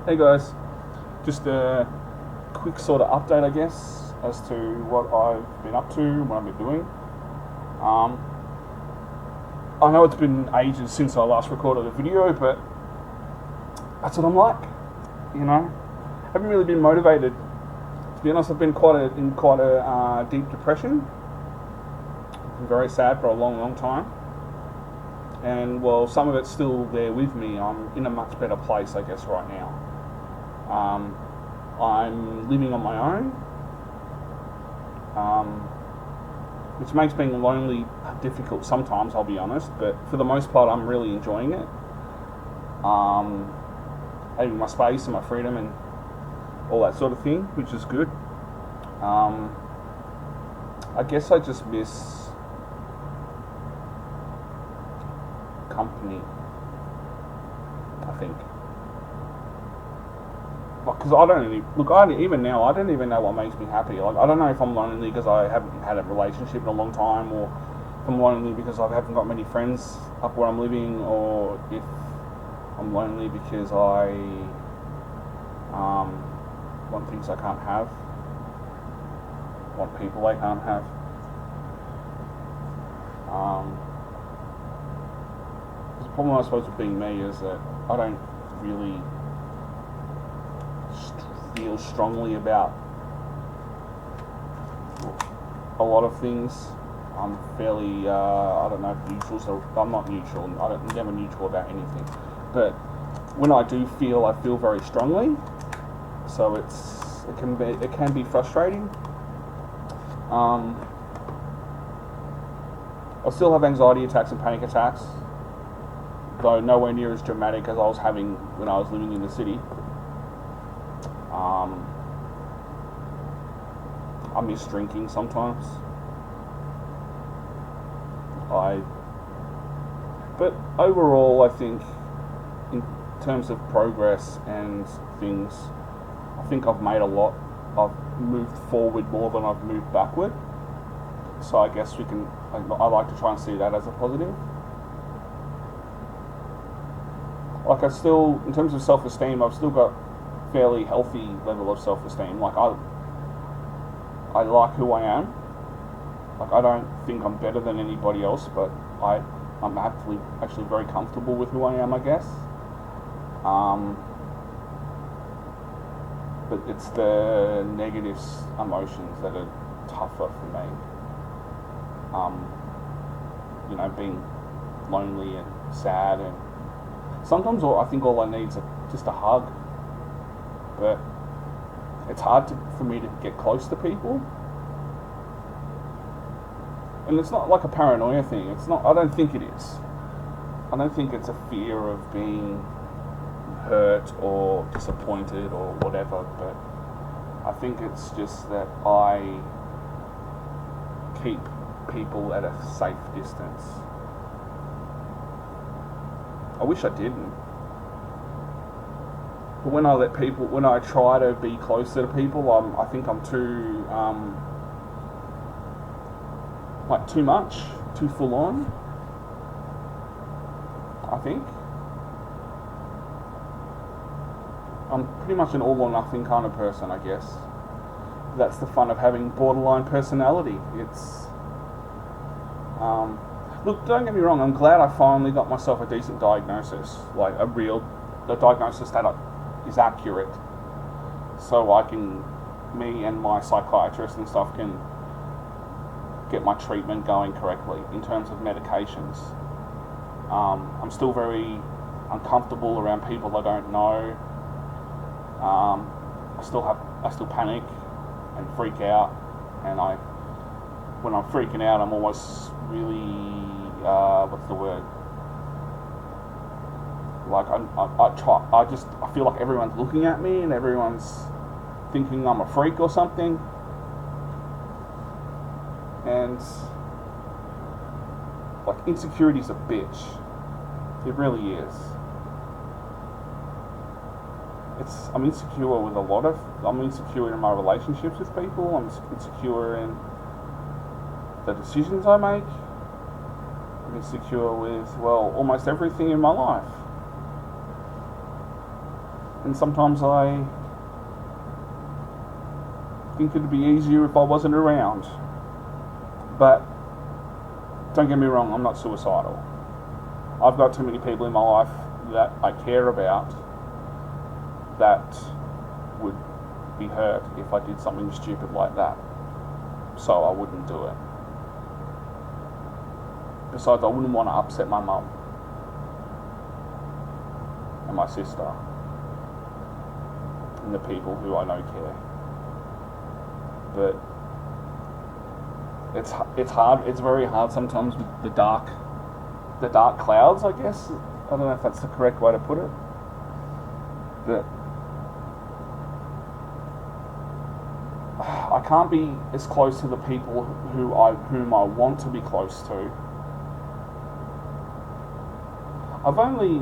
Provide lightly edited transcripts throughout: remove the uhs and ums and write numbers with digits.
Hey guys, just a quick sort of update, I guess, as to what I've been up to, what I've been doing. Um, I know it's been ages since I last recorded a video, but that's what I'm like, you know. I haven't really been motivated. To be honest, I've been in quite a deep depression. I've been very sad for a long, long time. And while some of it's still there with me, I'm in a much better place, I guess, right now. I'm living on my own, which makes being lonely difficult sometimes, I'll be honest, but for the most part I'm really enjoying it. Having my space and my freedom and all that sort of thing, which is good. I guess I just miss company, I think. Because even now, I don't even know what makes me happy. Like, I don't know if I'm lonely because I haven't had a relationship in a long time, or if I'm lonely because I haven't got many friends up where I'm living, or if I'm lonely because I want things I can't have, want people I can't have. The problem, I suppose, with being me is that I don't really feel strongly about a lot of things. I'm fairly, I don't know if neutral, so I'm not neutral. I'm never neutral about anything. But when I do feel, I feel very strongly. So it can be frustrating. I still have anxiety attacks and panic attacks, though nowhere near as dramatic as I was having when I was living in the city. I miss drinking sometimes. But overall, I think in terms of progress and things, I think I've made a lot. I've moved forward more than I've moved backward. So I guess I like to try and see that as a positive. Like, in terms of self-esteem, I've still got fairly healthy level of self-esteem. Like, I like who I am. Like, I don't think I'm better than anybody else, but I'm actually very comfortable with who I am, I guess. But it's the negative emotions that are tougher for me. Being lonely and sad, and sometimes I think all I need is just a hug. But it's hard for me to get close to people. And it's not like a paranoia thing. It's not. I don't think it is. I don't think it's a fear of being hurt or disappointed or whatever. But I think it's just that I keep people at a safe distance. I wish I didn't. But when I try to be closer to people, I think I'm too, too much, too full on. I think I'm pretty much an all or nothing kind of person, I guess. That's the fun of having borderline personality. Look, don't get me wrong, I'm glad I finally got myself a decent diagnosis, like a diagnosis that is accurate, so me and my psychiatrist and stuff can get my treatment going correctly in terms of medications. I'm still very uncomfortable around people I don't know. I still panic and freak out, and when I'm freaking out, I'm almost really, what's the word? Like, I feel like everyone's looking at me and everyone's thinking I'm a freak or something. And, like, insecurity's a bitch. It really is. I'm insecure I'm insecure in my relationships with people. I'm insecure in the decisions I make. I'm insecure with, almost everything in my life. And sometimes I think it'd be easier if I wasn't around. But don't get me wrong, I'm not suicidal. I've got too many people in my life that I care about that would be hurt if I did something stupid like that. So I wouldn't do it. Besides, I wouldn't want to upset my mum and my sister and the people who I know care. But it's hard. It's very hard sometimes with the dark clouds, I guess. I don't know if that's the correct way to put it. But I can't be as close to the people whom I want to be close to. I've only,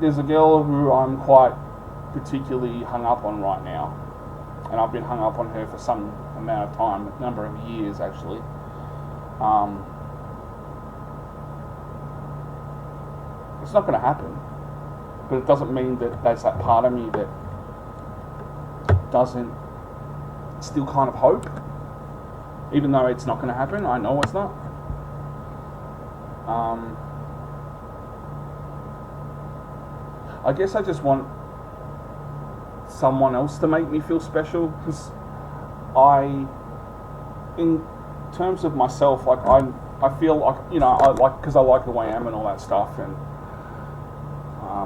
there's a girl who I'm quite particularly hung up on right now, and I've been hung up on her for some amount of time, a number of years actually. It's not going to happen, but it doesn't mean that there's that part of me that doesn't still kind of hope, even though it's not going to happen. I know it's not. I guess I just want someone else to make me feel special, because in terms of myself, like I feel like, because I like the way I am and all that stuff, and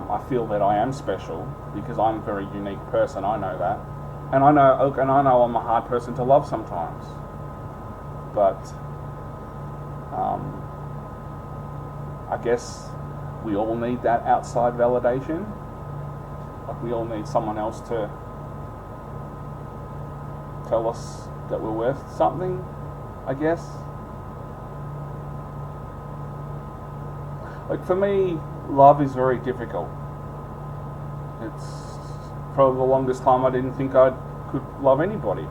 I feel that I am special because I'm a very unique person. I know that, and I know I'm a hard person to love sometimes, but I guess we all need that outside validation. Like, we all need someone else to tell us that we're worth something, I guess. Like, for me, love is very difficult. It's probably the longest time I didn't think I could love anybody.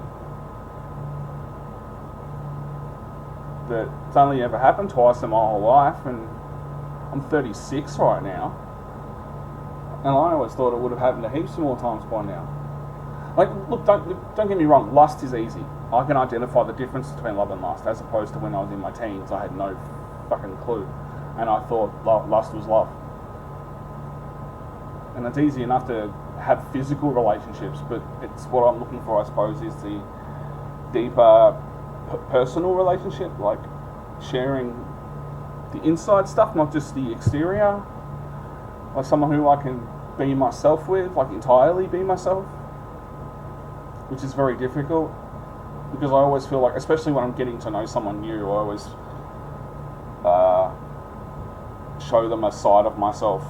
But it's only ever happened twice in my whole life, and I'm 36 right now, and I always thought it would have happened heaps more times by now. Like, look, don't get me wrong, lust is easy. I can identify the difference between love and lust, as opposed to when I was in my teens, I had no fucking clue, and I thought lust was love. And it's easy enough to have physical relationships, but it's what I'm looking for, I suppose, is the deeper personal relationship, like sharing the inside stuff, not just the exterior. Like someone who I can be myself with, like entirely be myself, which is very difficult, because I always feel like, especially when I'm getting to know someone new, I always show them a side of myself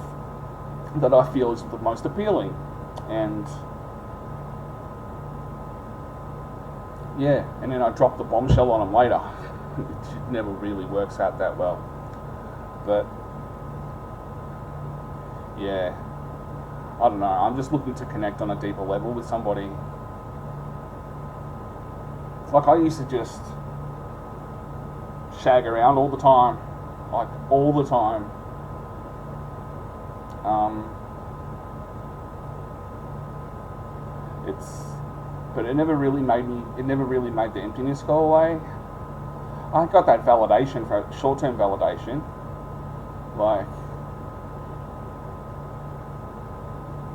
that I feel is the most appealing. And yeah, and then I drop the bombshell on them later. It never really works out that well. But yeah, I don't know, I'm just looking to connect on a deeper level with somebody. It's like I used to just shag around all the time, like all the time. But it never really made the emptiness go away. I got that validation, for short-term validation, like,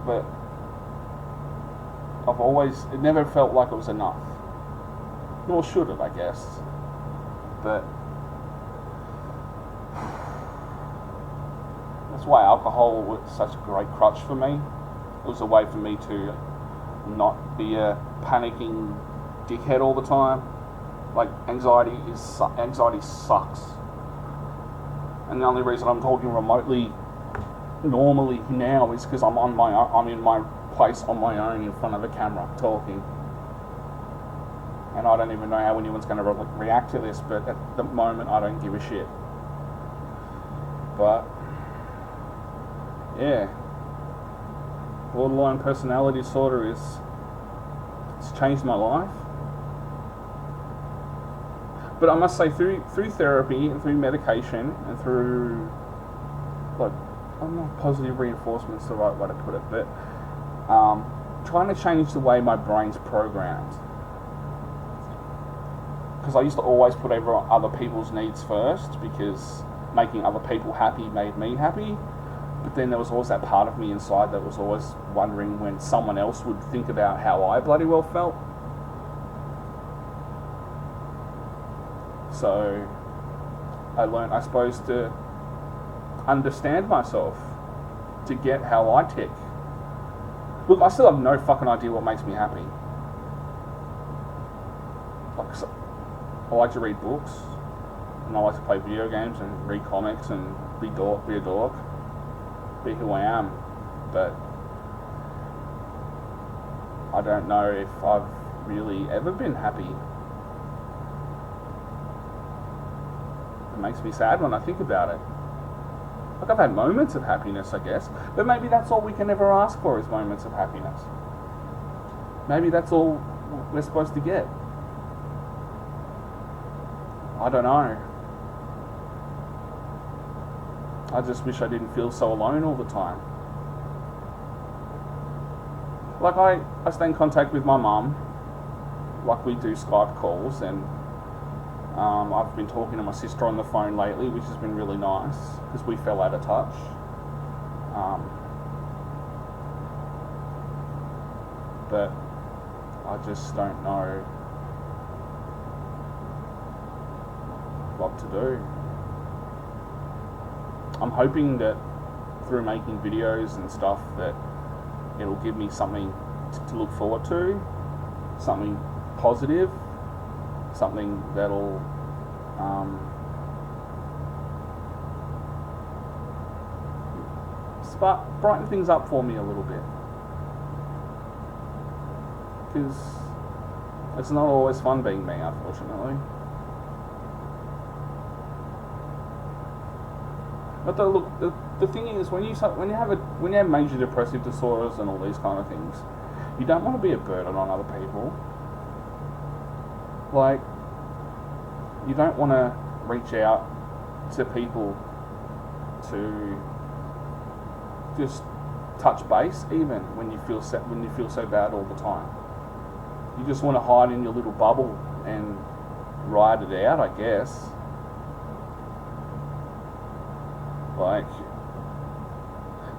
but it never felt like it was enough. Nor should it, I guess. But that's why alcohol was such a great crutch for me. It was a way for me to not be a panicking dickhead all the time. Like, anxiety sucks. And the only reason I'm talking remotely normally now is because I'm in my place on my own in front of a camera talking. And I don't even know how anyone's going to react to this, but at the moment I don't give a shit. But yeah, borderline personality disorder it's changed my life. But I must say, through therapy and through medication and through like I'm not positive reinforcement's the right way to put it, but trying to change the way my brain's programmed. Because I used to always put other people's needs first, because making other people happy made me happy. But then there was always that part of me inside that was always wondering when someone else would think about how I bloody well felt. So I learned, I suppose, to understand myself, to get how I tick. Look, I still have no fucking idea what makes me happy. Like, I like to read books, and I like to play video games and read comics and be a dork, be who I am. But I don't know if I've really ever been happy. It makes me sad when I think about it. Like, I've had moments of happiness, I guess, but maybe that's all we can ever ask for, is moments of happiness. Maybe that's all we're supposed to get. I don't know. I just wish I didn't feel so alone all the time. Like, I stay in contact with my mum. Like, we do Skype calls, and I've been talking to my sister on the phone lately, which has been really nice, because we fell out of touch. But I just don't know what to do. I'm hoping that through making videos and stuff that it'll give me something to look forward to, something positive, something that'll brighten things up for me a little bit, because it's not always fun being me, unfortunately. But the thing is, when you have major depressive disorders and all these kind of things, you don't want to be a burden on other people. Like, you don't want to reach out to people to just touch base, even when you feel so bad all the time. You just want to hide in your little bubble and ride it out, I guess. Like,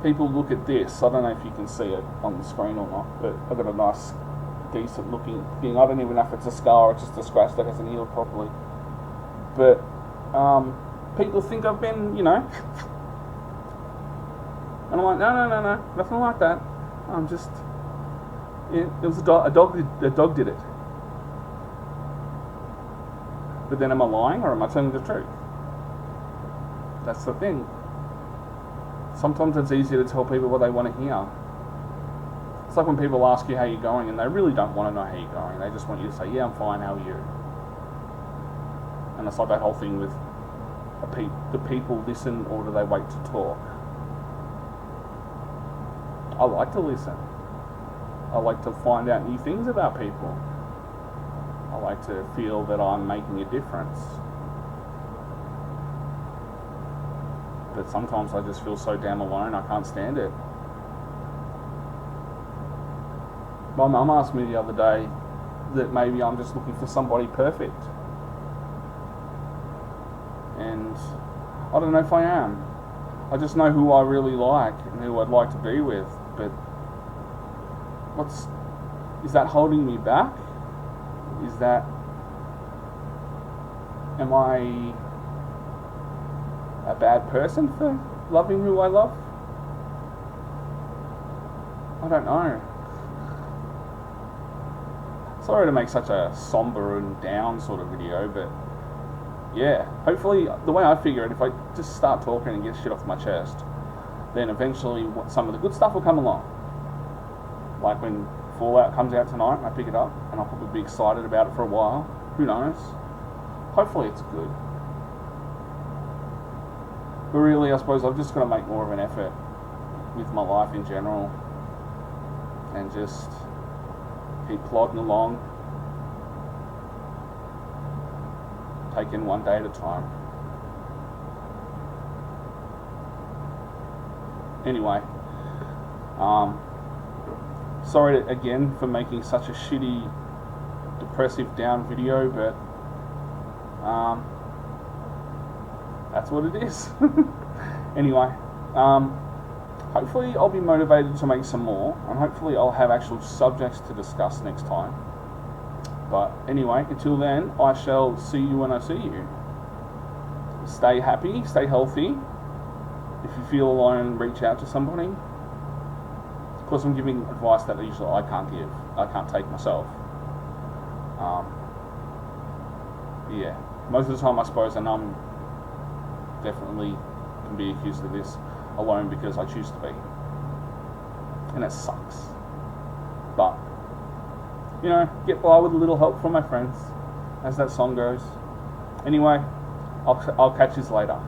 people look at this. I don't know if you can see it on the screen or not, but I've got a nice, decent looking thing. I don't even know if it's a scar or it's just a scratch that hasn't healed properly. But people think I've been, and I'm like, no, nothing like that. I'm just, it was a dog did it. But then am I lying, or am I telling the truth? That's the thing. Sometimes it's easier to tell people what they want to hear. It's like when people ask you how you're going, and they really don't want to know how you're going. They just want you to say, yeah, I'm fine, how are you? And it's like that whole thing with, do people listen, or do they wait to talk? I like to listen. I like to find out new things about people. I like to feel that I'm making a difference. But sometimes I just feel so damn alone, I can't stand it. My mum asked me the other day that maybe I'm just looking for somebody perfect. And I don't know if I am. I just know who I really like and who I'd like to be with. But is that holding me back? Am I a bad person for loving who I love? I don't know. Sorry to make such a somber and down sort of video, but yeah, hopefully, the way I figure it, if I just start talking and get shit off my chest, then eventually some of the good stuff will come along. Like when Fallout comes out tonight and I pick it up, and I'll probably be excited about it for a while. Who knows? Hopefully it's good. But really, I suppose I've just got to make more of an effort with my life in general, and just keep plodding along, taking one day at a time. Anyway, sorry again for making such a shitty, depressive, down video, but that's what it is. Anyway, hopefully I'll be motivated to make some more, and hopefully I'll have actual subjects to discuss next time. But anyway, until then, I shall see you when I see you. Stay happy, stay healthy. If you feel alone, reach out to somebody. Of course, I'm giving advice that usually I can't give. I can't take myself. Yeah, most of the time I suppose, and I'm definitely can be accused of this, alone because I choose to be. And it sucks. But, you know, get by with a little help from my friends, as that song goes. Anyway, I'll catch you later.